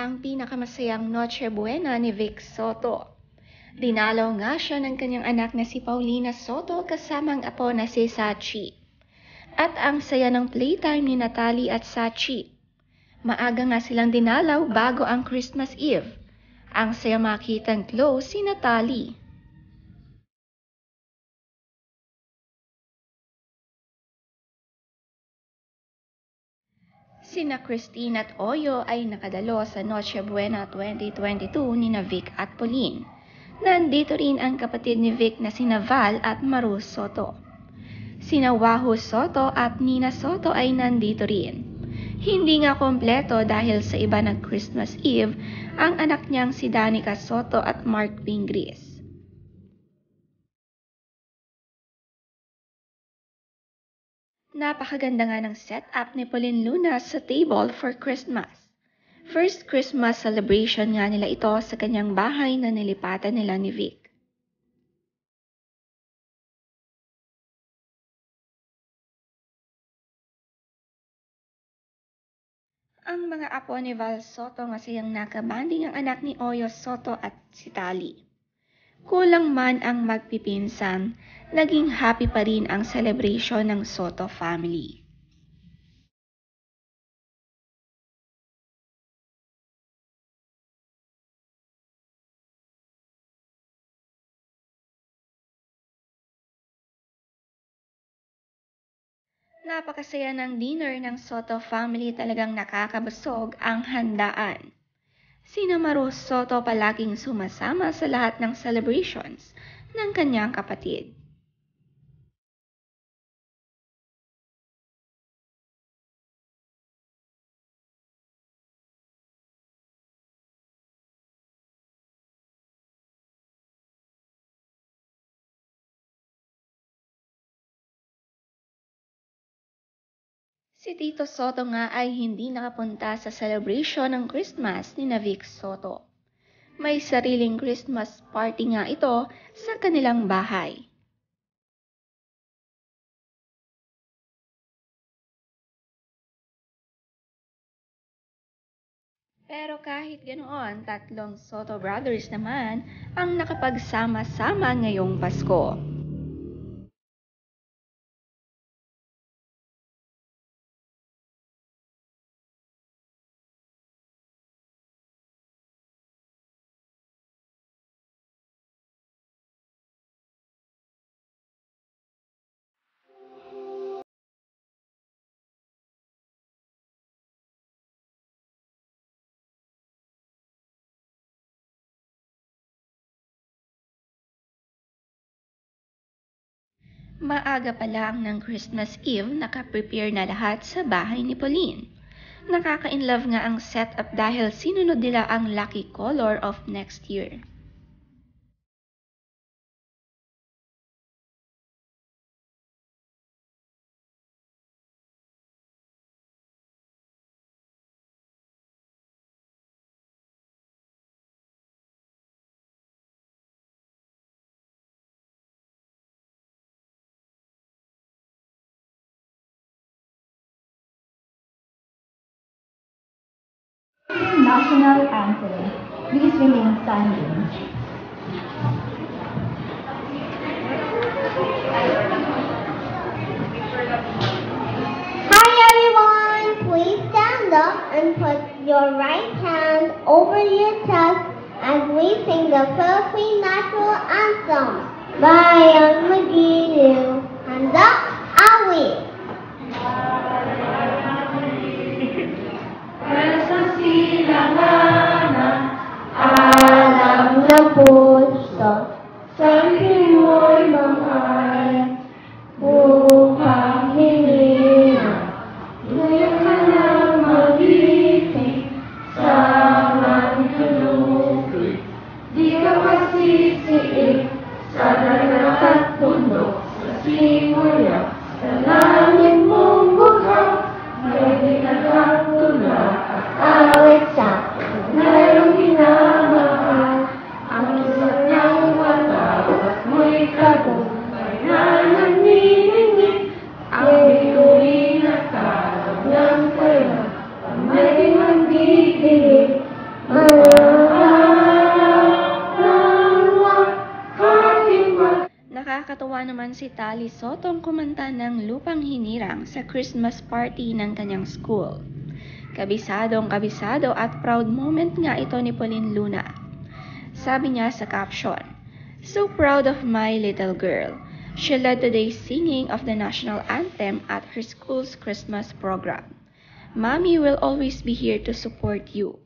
ang pinakamasayang Noche Buena ni Vic Soto. Dinalaw nga siya ng kanyang anak na si Paulina Soto kasama ang apo na si Sachi. At ang saya ng playtime ni Natalie at Sachi. Maaga nga silang dinalaw bago ang Christmas Eve. Ang saya makitang close si Natalie. Sina Christine at Oyo ay nakadalo sa Noche Buena 2022 ni Vic at Pauline. Nandito rin ang kapatid ni Vic na sina Val at Maru Soto. Sina Wahoo Soto at Nina Soto ay nandito rin. Hindi nga kompleto dahil sa iba ng Christmas Eve ang anak niyang si Danica Soto at Mark Pingris. Napakaganda nga ng setup ni Pauline Luna sa table for Christmas. First Christmas celebration nga nila ito sa kanyang bahay na nilipatan nila ni Vic. Ang mga apo ni Val Soto masayang nakabanding ang anak ni Oyo Soto at si Tali. Kulang man ang magpipinsan, naging happy pa rin ang celebration ng Soto family. Napakasaya ng dinner ng Soto family, talagang nakakabusog ang handaan. Sina Maru Soto palaging sumasama sa lahat ng celebrations ng kanyang kapatid. Si Tito Soto nga ay hindi nakapunta sa celebration ng Christmas ni Vic Soto. May sariling Christmas party nga ito sa kanilang bahay. Pero kahit ganoon, tatlong Soto brothers naman ang nakapagsama-sama ngayong Pasko. Maaga pa lang ng Christmas Eve, nakaprepare na lahat sa bahay ni Pauline. Nakaka-inlove nga ang setup dahil sinunod nila ang lucky color of next year. National Anthem. Please remain standing. Hi everyone! Please stand up and put your right hand over your chest as we sing the Philippine National Anthem. Bayang Magiliw. Hands up, awit! Alam ng puso, sabi mo'y mahal, buhang hinina, ngayon ka na magising sa manhulupit. Di ka masisiig sa dagat at bundok, sa simula, sa langit mong mukha, may dinagagtula at awit sa mayroong minamahal, ang isa't niyang mata at mo'y tagumpay na naniningit, ang bituin at kalab ng kaya, ang may magdidilig, Nakakatuwa naman si Tali Sotong kumanta ng Lupang Hinirang sa Christmas party ng kanyang school. Kabisadong kabisado at proud moment nga ito ni Pauline Luna. Sabi niya sa caption, "So proud of my little girl. She led today's singing of the national anthem at her school's Christmas program. Mommy will always be here to support you.